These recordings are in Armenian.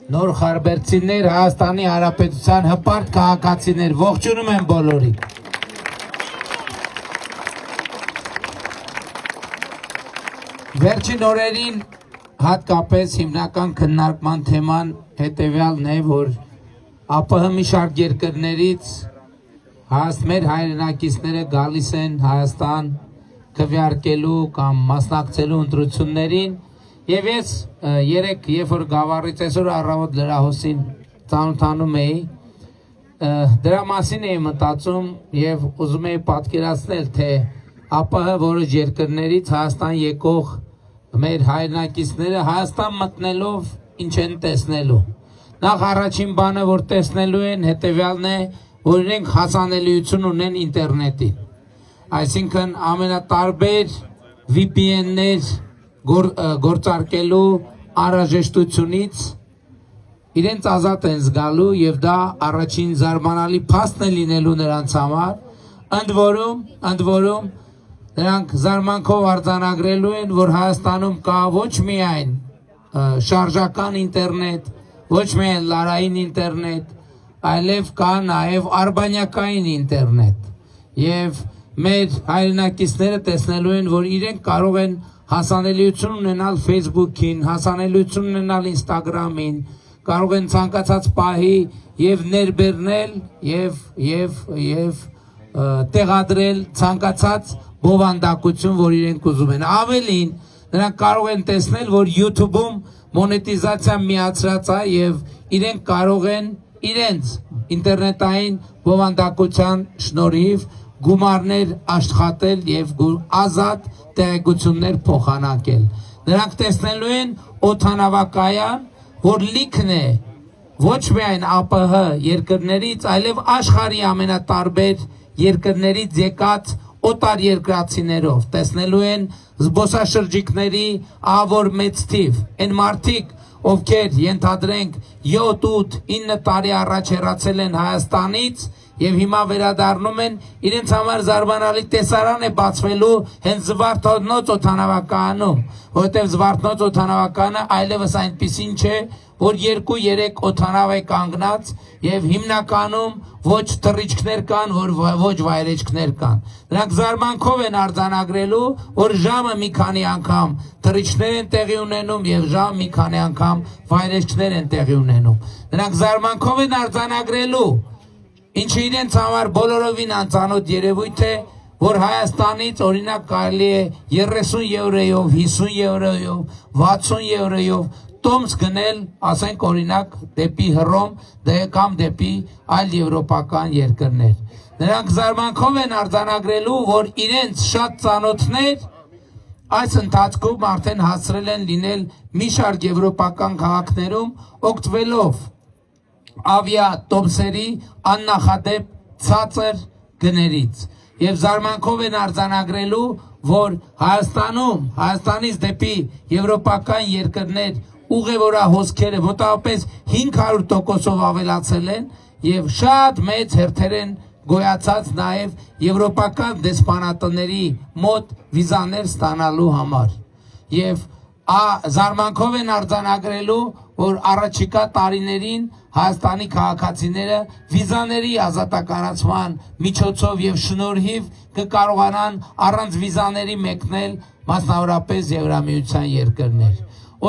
Նոր խարբերցիներ, Հայաստանի Հանրապետության հպարտ քաղաքացիներ, ողջունում եմ բոլորին։ Վերջին օրերին հատկապես հիմնական քննարկման թեման հետևյալն է, որ ԱՊՀ մի շարք երկրներից մեր հայրենակիցները գալիս են Հայաստան քվեարկելու կամ մասնակցելու ընտրություններին, եւ ես երեք երբ որ գավառից այսօր առավոտ լրահոսին ծանոթանում էի, դրա մասին էի մտածում եւ ուզում էի պատկերացնել, թե ԱՊՀ որոշ երկրներից Հայաստան եկող մեր հայրենակիցները Հայաստան մտնելով ինչ են տեսնելու։ Նախ առաջին բանը, որ տեսնելու են, հետևյալն է, որ իրենք հասանելիություն ունեն ինտերնետին։ Այսինքն ամենատարբեր VPN-ներ գործարկելու անհրաժեշտությունից իրենց ազատ են զգալու եւ դա առաջին զարմանալի փաստն է լինելու նրանց համար, ընդ որում նրանք զարմանքով արձանագրելու են, որ Հայաստանում կա ոչ միայն շարժական ինտերնետ, ոչ միայն լարային ինտերնետ, այլև կա նաև արբանյակային ինտերնետ եւ մեր հայրենակիցները տեսնելու են, որ իրենք կարող են հասանելիություն ունենալ Facebook-ին, հասանելիություն ունենալ Instagram-ին, կարող են ցանկացած պահի եւ ներբեռնել եւ տեղադրել ցանկացած բովանդակություն, որ իրենք ուզում են։ Ավելին, նրանք կարող են տեսնել, որ YouTube-ում մոնետիզացիա միացրած է եւ իրենք կարող են իրենց ինտերնետային բովանդակության շնորհիվ գումարներ աշխատել եւ ազատ տեղեկություններ փոխանակել։ Նրանք տեսնելու են օդանավակայան, որ լիքն է ոչ միայն ԱՊՀ երկրներից, այլև աշխարհի ամենատարբեր երկրներից եկած օտար երկրացիներով, տեսնելու են զբոսաշրջիկների ավոր մեծ թիվ, այն մարդիկ, ովքեր ենթադրենք 7, 8, 9 տարի առաջ հեռացել են Հայաստանից եւ հիմա վերադառնում են, իրենց համար զարմանալի տեսարան է բացվելու հենց Զվարթնոց օդանավակայանում, որովհետեւ Զվարթնոց օդանավակայանը այլևս այնպեսին չէ, որ 2-3 օդանավ է կանգնած եւ հիմնականում ոչ թռիչքներ կան, ոչ վայրեջքներ կան։ Նրանք զարմանքով են արձանագրելու, որ ժամը մի քանի անգամ թռիչքներ են տեղի ունենում եւ ժամը մի քանի անգամ վայրեջքներ են տեղի ունենում։ Նրանք զարմանքով են արձանագրելու, ինչը իրենց համար բոլորովին անծանոթ երևույթ է, որ Հայաստանից օրինակ կարելի է 30 եվրոյով, 50 եվրոյով, 60 եվրոյով տոմս գնել, ասենք օրինակ դեպի Հռոմ կամ դեպի այլ եվրոպական երկրներ։ Նրանք զարմանքով են արձանագրելու, որ իրենց շատ ծանոթներ այս ընթացքում արդեն հասցրել են լինել մի շարք եվրոպական քաղաքներում, օգտվելով ավիատոմսերի աննախադեպ ցածր գներից եւ զարմանքով են արձանագրելու, որ Հայաստանից դեպի եվրոպական երկրներ ուղևորահոսքերը մոտավորապես 500%-ով ավելացել են եւ շատ մեծ հերթեր են գոյացած նաեւ եվրոպական դեսպանատների մոտ վիզաներ ստանալու համար եւ զարմանքով են արձանագրելու, որ առաջիկա տարիներին Հայաստանի քաղաքացիները վիզաների ազատականացման միջոցով եւ շնորհիվ կկարողանան առանց վիզաների մեկնել մասնավորապես Եվրամիության երկրներ։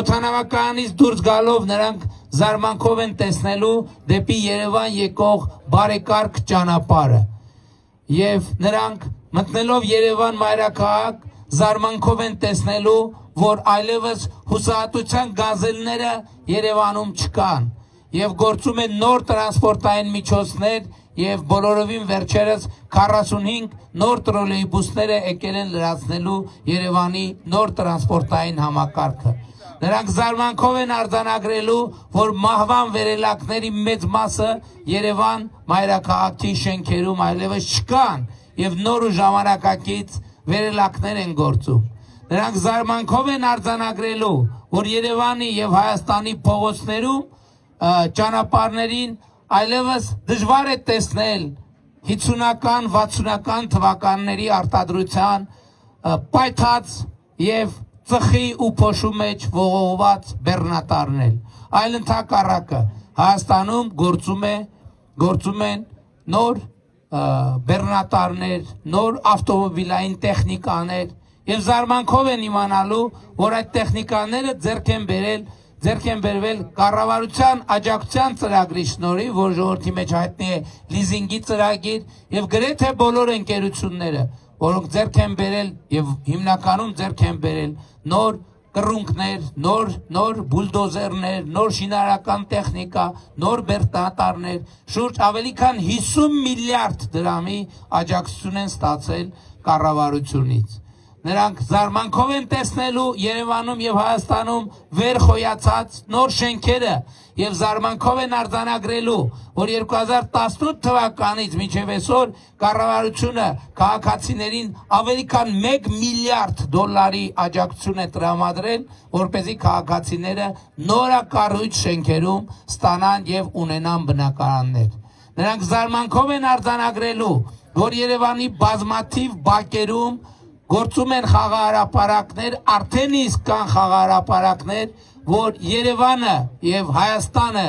Օդանավակայանից դուրս գալով նրանք զարմանքով են տեսնելու դեպի Երևան եկող բարեկարգ ճանապարհը եւ նրանք մտնելով Երևան մայրաքաղաք զարմանքով են տեսնելու, որ այլևս հուսահատության գազելները Երևանում չկան եւ գործում են նոր տրանսպորտային միջոցներ եւ բոլորովին վերջերս 45 նոր տրոլեյբուսները եկել են լրացնելու Երևանի նոր տրանսպորտային համակարգը։ Նրանք զարմանքով են արձանագրելու, որ մահվան վերելակների մեծ մասը Երևան մայրաքաղաքի շենքերում այլևս չկան եւ նոր ու ժամանակակից վերելակներ են գործում։ Նրանք զարմանքով են արձանագրելու, որ Երևանի եւ Հայաստանի փողոցներում ճանապարհներին այլևս դժվար է տեսնել 50-ական, 60-ական թվականների արտադրության պայթած եւ ծխի ու փոշու մեջ ողողված բեռնատարներ, այլ ընդհակառակը Հայաստանում գործում են նոր բեռնատարներ, նոր ավտոմոբիլային տեխնիկաներ եւ զարմանքով են իմանալու, որ այդ տեխնիկաները ձեռք են բերվել կառավարության աջակցության ծրագրի շնորհիվ, որ ժողովրդի մեջ հայտնի է լիզինգի ծրագիր եւ գրեթե բոլոր ընկերությունները, որոնք ձեռք են բերել եւ հիմնականում ձեռք են բերել նոր կռունկներ, նոր բուլդոզերներ, նոր շինարարական տեխնիկա, նոր բեռնատարներ, շուրջ ավելի քան 50 միլիարդ դրամի աջակցություն են ստացել կառավարությունից։ Նրանք զարմանքով են տեսնելու Երևանում եւ Հայաստանում վերխոյացած նոր շենքերը եւ զարմանքով են արձանագրելու, որ 2018 թվականից մինչեւ այսօր կառավարությունը քաղաքացիներին ավելի քան 1 միլիարդ դոլարի աջակցություն է տրամադրել, որպեսզի քաղաքացիները նորակառույց շենքերում ստանան եւ ունենան բնակարաններ։ Նրանք զարմանքով են արձանագրելու, որ Երևանի բազմաթիվ բակերում գործում են խաղահարապարակներ, արդեն իսկ կան խաղահարապարակներ, որ Երևանը եւ Հայաստանը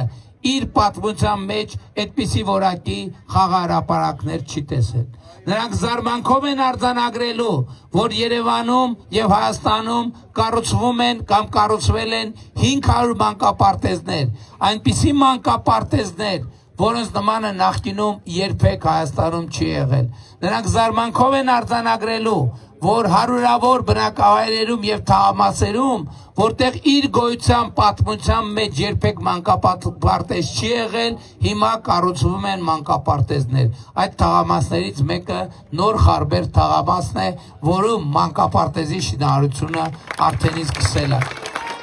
իր պատմության մեջ այդպիսի որակի խաղահարապարակներ չի տեսել։ Նրանք զարմանքով են արձանագրելու, որ Երևանում եւ Հայաստանում կառուցվում են կամ կառուցվել են 500 մանկապարտեզներ, այնպիսի մանկապարտեզներ, որոնց նմանը նախկինում երբեք Հայաստանում չի եղել։ Նրանք զարմանքով են արձանագրելու, որ հարյուրավոր բնակավայրերում եւ թաղամասերում, որտեղ իր գոյության պատմության մեջ երբեք մանկապարտեզ չի եղել, հիմա կառուցվում են մանկապարտեզներ։ Այդ թաղամասներից մեկը Նոր Խարբեր թաղամասն է, որում մանկապարտեզի շինարարությունը արդեն իսկ սկսել է։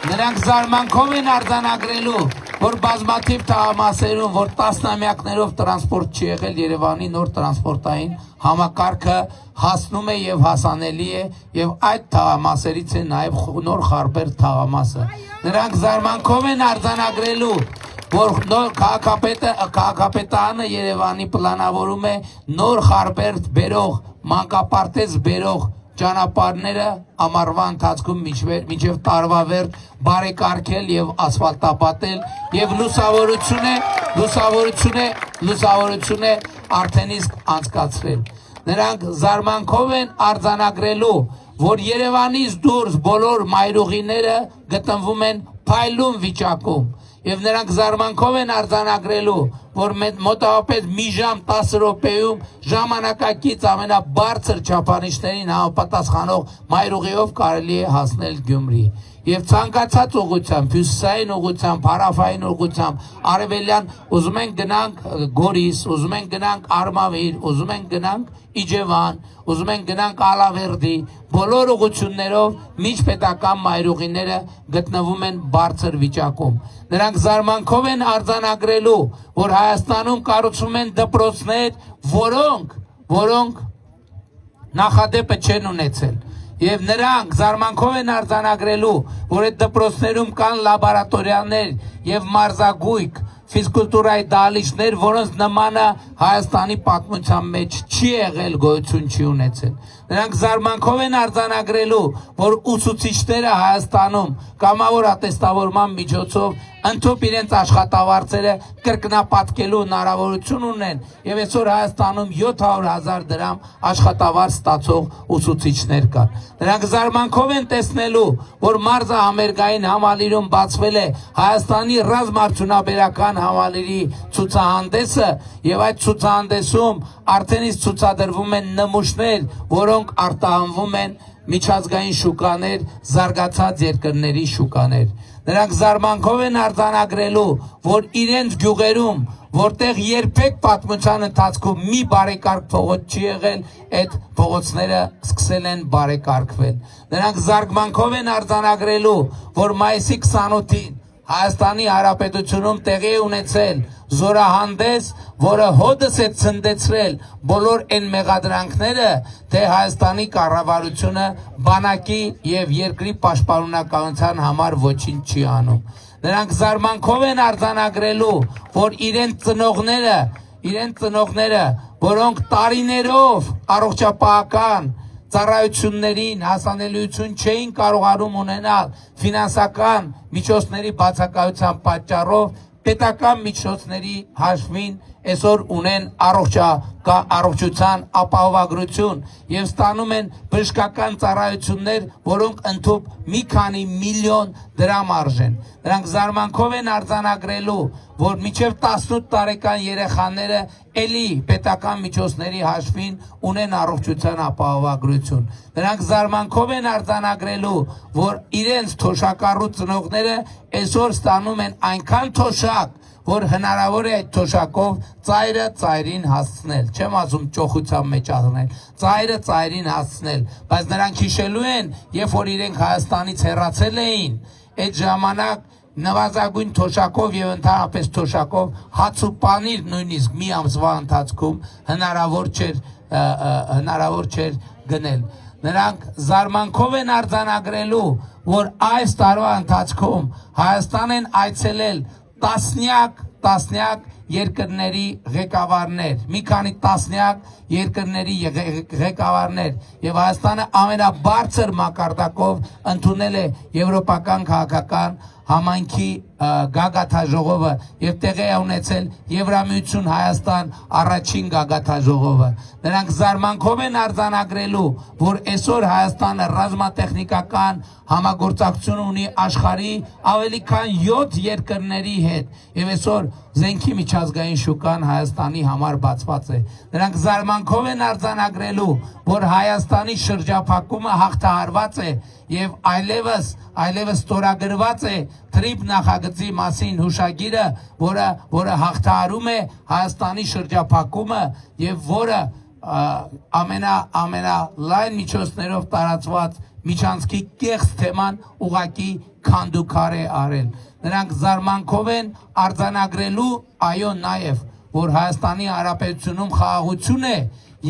Նրանք զարմանքով են արձանագրելու, որ բազմաթիվ թաղամասերում, որ տասնամյակներով տրանսպորտ չի եղել, Երևանի նոր տրանսպորտային համակարգը հասնում է եւ հասանելի է եւ այդ թաղամասերից է նաեւ Նոր Խարբեր թաղամասը։ Նրանք զարմանքով են արձանագրելու, որ նոր քաղաքապետարանը Երևանի պլանավորում է Նոր Խարբեր բերող, մանկապարտեզ բերող ճանապարհները ամառվա ընթացքում մինչև տարվա վերջ բարեկարգել եւ ասֆալտապատել եւ լուսավորություն է արդեն իսկ անցկացրել։ Նրանք զարմանքով են արձանագրելու, որ Երևանից դուրս բոլոր մայրուղիները գտնվում են փայլուն վիճակում եւ նրանք զարմանքով են արձանագրելու, որ մոտավորապես մի ժամ 10 րոպեում ժամանակակից ամենաբարձր չափանիշներին համապատասխանող մայրուղիով կարելի է հասնել Գյումրի։ Եվ ցանկացած ուղղությամբ, հյուսիսային ուղղությամբ, հարավային ուղղությամբ, արևելյան, ուզում են գնանք Գորիս, ուզում են գնանք Արմավիր, ուզում են գնանք Իջևան, ուզում են գնանք Ալավերդի, բոլոր ուղղություններով միջպետական մայրուղիները գտնվում են բարձր վիճակում։ Նրանք զարմանքով են արձանագրելու, որ Հայաստանում կառուցվում են դպրոցներ, որոնք նախադեպը չեն ունեցել։ Եվ նրանք զարմանքով են արձանագրելու, որ այդ դպրոցներում կան լաբորատորիաներ եւ մարզագույք, ֆիզկուլտուրայի դահլիճներ, որոնց նմանը Հայաստանի պատմության մեջ չի եղել, գոյություն չի ունեցել։ Նրանք զարմանքով են արձանագրելու, որ ուսուցիչները Հայաստանում կամավոր ատեստավորման միջոցով ընդհանուր իրենց աշխատավարձերը կրկնապատկելու հնարավորություն ունեն եւ այսօր Հայաստանում 700,000 դրամ աշխատավարձ ստացող ուսուցիչներ կան։ Նրանք զարմանքով են տեսնելու, որ մարզը համերգային համալիրում բացվել է Հայաստանի ռազմարդյունաբերական համալիրի ցուցահանդեսը եւ այդ ցուցահանդեսում արդեն իսկ ցուցադրվում են նմուշներ, որոնք արտահանվում են միջազգային շուկաներ, զարգացած երկրների շուկաներ։ Նրանք զարմանքով են արձանագրելու, որ իրենց գյուղերում, որտեղ երբեք պատմության ընթացքում մի բարեկարգ փողոց չի եղել, այդ փողոցները սկսել են բարեկարգվել։ Նրանք զարմանքով են արձանագրելու, որ մայիսի 28-ին Հայաստանի Հանրապետությունում տեղի է ունեցել զորահանդես, որը հոդս է ցնդեցրել բոլոր այն մեղադրանքները, թե Հայաստանի կառավարությունը բանակի եւ երկրի պաշտպանողականության համար ոչինչ չի անում։ Նրանք զարմանքով են արձանագրելու, որ իրենց ծնողները, որոնք տարիներով առողջապահական ծառայություններին հասանելիություն չէին կարողանում ունենալ ֆինանսական միջոցների բացակայության պատճառով պետական միջոցների հաշվին այսօր ունեն առողջության ապահովագրություն եւ ստանում են բժշկական ծառայություններ, որոնք ընդհանուր մի քանի միլիոն դրամ արժեն։ Նրանք զարմանքով են արձանագրելու, որ մինչև 18 տարեկան երեխաները էլի պետական միջոցների հաշվին ունեն առողջության ապահովագրություն։ Նրանք զարմանքով են արձանագրելու, որ իրենց թոշակառու ծնողները այսօր ստանում են այնքան թոշակ, որ հնարավոր է այդ թոշակով ծայրը ծայրին հասցնել, չեմ ասում ճոխության մեջ առնել, ծայրը ծայրին հասցնել, բայց նրանք հիշելու են, երբ որ իրենք Հայաստանից հեռացել էին, այդ ժամանակ նվազագույն թոշակով եւ ընդհանրապես թոշակով հաց ու պանիր նույնիսկ մի ամսվա ընթացքում հնարավոր չէր գնել։ Նրանք զարմանքով են արձանագրելու, որ այս տարվա ընթացքում Հայաստան են այցելել տասնյակ երկրների ղեկավարներ, մի քանի տասնյակ երկրների ղեկավարներ եւ Հայաստանը ամենաբարձր մակարդակով ընդունել է եվրոպական քաղաքական համայնքի գագաթաժողովը եւ տեղի է ունեցել Եվրամիություն Հայաստան առաջին գագաթաժողովը։ Նրանք զարմանքով են արձանագրելու, որ այսօր Հայաստանը ռազմատեխնիկական համագործակցություն ունի աշխարհի ավելի քան 7 երկրների հետ եւ այսօր զենքի միջազգային շուկան Հայաստանի համար բացված է։ Նրանք զարմանքով են արձանագրելու, որ Հայաստանի շրջափակումը հաղթահարված է եւ այլևս ստորագրված է Թրիպ նախագծի մասին հուշագիրը, որը հաղթահարում է Հայաստանի շրջափակումը եւ որը ամենալայն միջոցներով տարածված միջանցքի կեղծ թեման ուղակի քանդուքար է արել։ Նրանք զարմանքով են արձանագրելու, այո, նաեւ, որ Հայաստանի Հանրապետությունում խաղաղություն է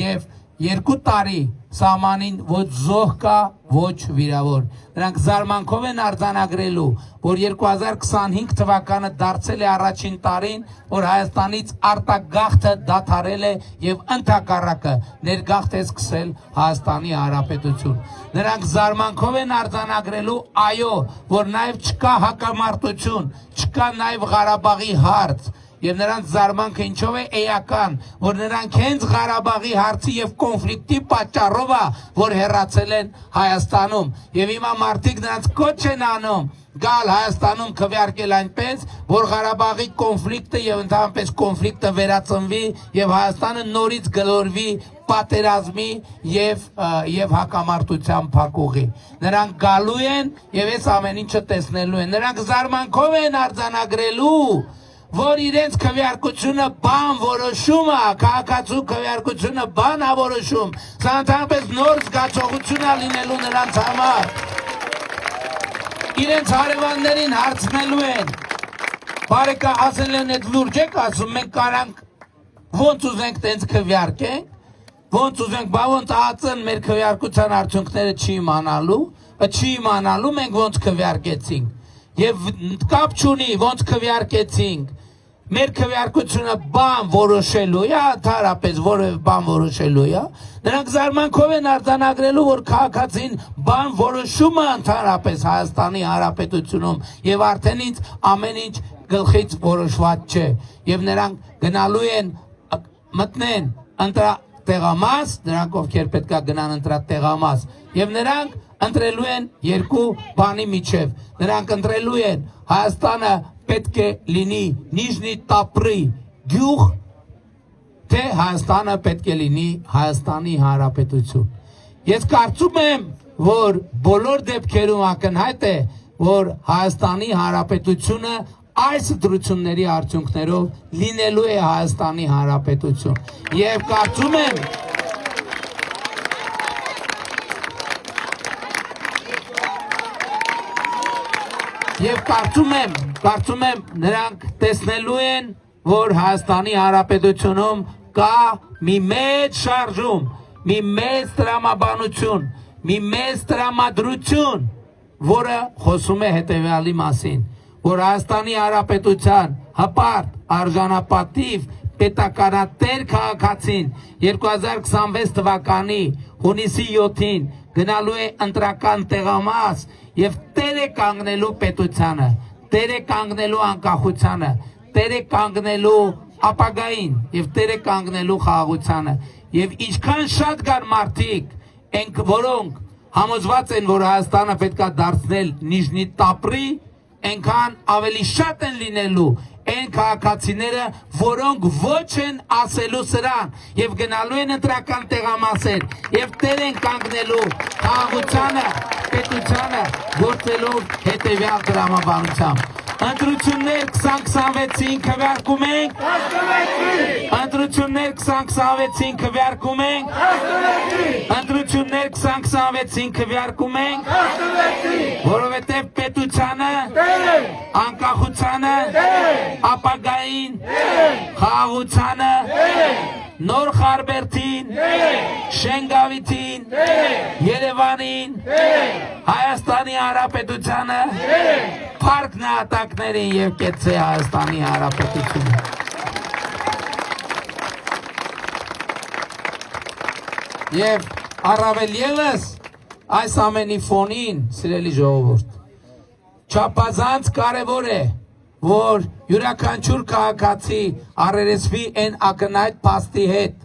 եւ 2 տարի սահմանին ոչ զոհ կա, ոչ վիրավոր։ Նրանք զարմանքով են արձանագրելու, որ 2025 թվականը դարձել է առաջին տարին, որ Հայաստանից արտագաղթը դադարել է եւ ընդհակառակը ներգաղթ է սկսել Հայաստանի Հանրապետություն։ Նրանք զարմանքով են արձանագրելու, այո, որ նաեւ չկա հակամարտություն, չկա նաեւ Ղարաբաղի հարց։ Եվ նրանց զարմանքը ինչով է էական, որ նրանք հենց Ղարաբաղի հարցի եւ կոնֆլիկտի պատճառով է, որ հեռացել են Հայաստանում։ Եվ հիմա մարդիկ նրանց կոչ են անում գալ Հայաստանում քվեարկել այնպես, որ Ղարաբաղի կոնֆլիկտը եւ ընդհանրապես կոնֆլիկտը վերածնվի եւ Հայաստանը նորից գլորվի պատերազմի եւ հակամարտության փակուղի։ Նրանք գալու են եւ այս ամեն ինչը տեսնելու են։ Նրանք զարմանքով են արձանագրելու, որ իրենց քվեարկությունը բան որոշումը, քաղաքացու քվեարկությունը բան է որոշում, սա ընդհանրապես նոր զգացողություն է լինելու նրանց համար։ Իրենց հարևաններին հարցնելու են, բարեկա ասել են այդ լուրջ եք ասում, մենք կարանք ոնց ուզենք տենց քվեարկենք, ոնց ուզենք, բա ոնց ԱԱԾ-ն մեր քվեարկության արդյունքները չի իմանալու, մենք ոնց քվեարկեցինք, եւ կապ չունի ոնց քվեարկեցինք, մեր քվեարկությունը բան որոշելու է, ընդհանրապես որևէ բան որոշելու է։ Նրանք զարմանքով են արձանագրելու, որ քաղաքացին բան որոշումը ընդհանրապես Հայաստանի Հանրապետությունում եւ արդեն ինձ ամեն ինչ գլխից որոշված չէ։ Եվ նրանք գնալու են մտնեն ընտրատեղամաս, նրանք ովքեր պետքա գնան ընտրատեղամաս, եւ նրանք ընտրելու են երկու բանի միջև։ Նրանք ընտրելու են Հայաստանը պետք է լինի Նիժնի Տապրի գյուղ, թե Հայաստանը պետք է լինի Հայաստանի Հանրապետություն։ Ես կարծում եմ, որ բոլոր դեպքերում ակնհայտ է, որ Հայաստանի Հանրապետությունը այս ընտրությունների արդյունքներով լինելու է Հայաստանի Հանրապետություն։ Եվ կարծում եմ նրանք տեսնելու են, որ Հայաստանի Հանրապետությունում կա մի մեծ շարժում, մի մեծ տրամաբանություն, մի մեծ տրամադրություն, որը խոսում է հետևյալի մասին, որ Հայաստանի Հանրապետության հպարտ, արժանապատիվ պետականատեր քաղաքացին 2026 թվականի հունիսի 7-ին գնալու է ընտրական տեղամաս եւ տեր է կանգնելու պետությանը, տեր է կանգնելու անկախությանը, տեր է կանգնելու ապագային եւ տեր է կանգնելու խաղաղությանը եւ ինչքան շատ կան մարդիկ ենք որոնք համոզված են որ Հայաստանը պետքա դարձնել Նիժնի Տապրի այնքան ավելի շատ են լինելու այն քաղաքացիները որոնք ոչ են ասելու սրան եւ գնալու են ընտրական տեղամասեր եւ տեր են կանգնելու խաղաղությանը պետությանը գործելով հետեւյալ դրամաբանությամբ Ընտրություններ 2026-ին քվեարկում ենք Ընտրություններ 2026-ին քվեարկում ենք Ընտրություններ 2026-ին քվեարկում ենք որովհետև պետությանը անկախությանը ապագային խաղաղությանը Նոր Խարբերդին Շենգավիթին Երևանին Հայաստանի Հանրապետությանը Փառք նահատակներին եւ կեցե Հայաստանի Հանրապետությունը Եվ առավել ևս այս ամենի ֆոնին սիրելի ժողովուրդ չափազանց կարևոր է որ յուրաքանչյուր քաղաքացի առերեսվի այն ակնհայտ փաստի հետ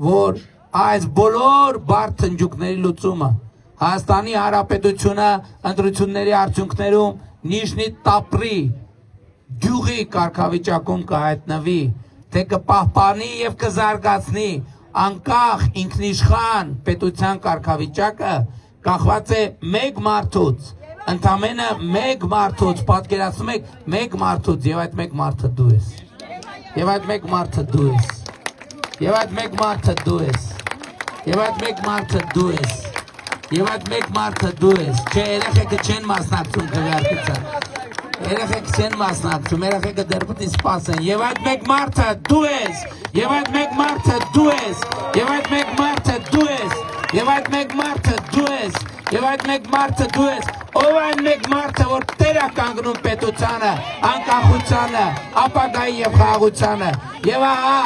որ այս բոլոր բարդ հնջուկների լուծումը Հայաստանի Հանրապետությունը ընտրությունների արդյունքներում Նիժնի Տապրի գյուղի կարգավիճակում կհայտնվի թե կպահպանի եւ կզարգացնի անկախ ինքնիշխան պետության կարգավիճակը կախված է մեկ մարդուց Ընդամենը մեկ մարդուց պատկերացնում եք մեկ մարդուց եւ այդ մեկ մարդը դու ես եւ այդ մեկ մարդը դու ես եւ այդ մեկ մարդը դու ես եւ այդ մեկ մարդը դու ես եւ այդ մեկ մարդը դու ես չէ երեխեքը չեն մասնակցում քվեարկության երեխեք չեն մասնակցում երեխեքը դեռ պետք է սպասեն եւ այդ մեկ մարդը դու ես եւ այդ մեկ մարդը դու ես եւ այդ մեկ մարդը դու ես եւ այդ մեկ մարդը դու ես եւ այդ մեկ մարդը դու ես ով այն մեկ մարդը որ տեր է կանգնում պետությանը անկախությանը ապագայի եւ խաղաղությանը եւ ահա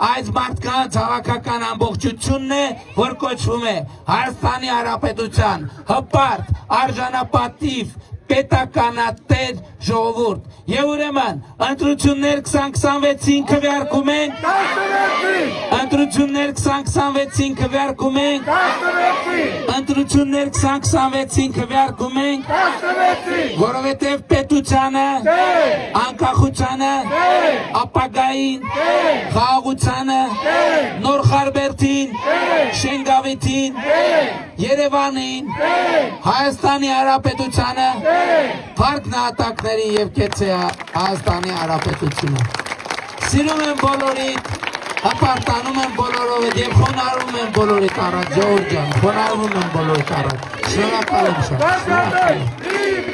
այս մարդկանց հավաքական ամբողջությունն է որ կոչվում է Հայաստանի Հանրապետության հպարտ արժանապատիվ պետականատեր ժողովուրդ եւ ուրեմն ընտրություններ 2026-ին քվեարկում ենք ընտրություններ 2026-ին քվեարկում ենք ընտրություններ 2026-ին քվեարկում ենք որովհետեւ պետությանը անկախությանը ապագային խաղաղությանը Նոր Խարբերդին Շենգավիթին Երևանին Հայաստանի Հանրապետությանը Փառք նահատակներին եւ կեցե Հայաստանի Հանրապետությունը Սիրում եմ բոլորիդ հպարտանում եմ բոլորով եւ խոնարհվում եմ բոլորիդ առաջ Ժողովուրդ ջան խոնարհվում եմ բոլորիդ առաջ Շնորհակալ եմ շատ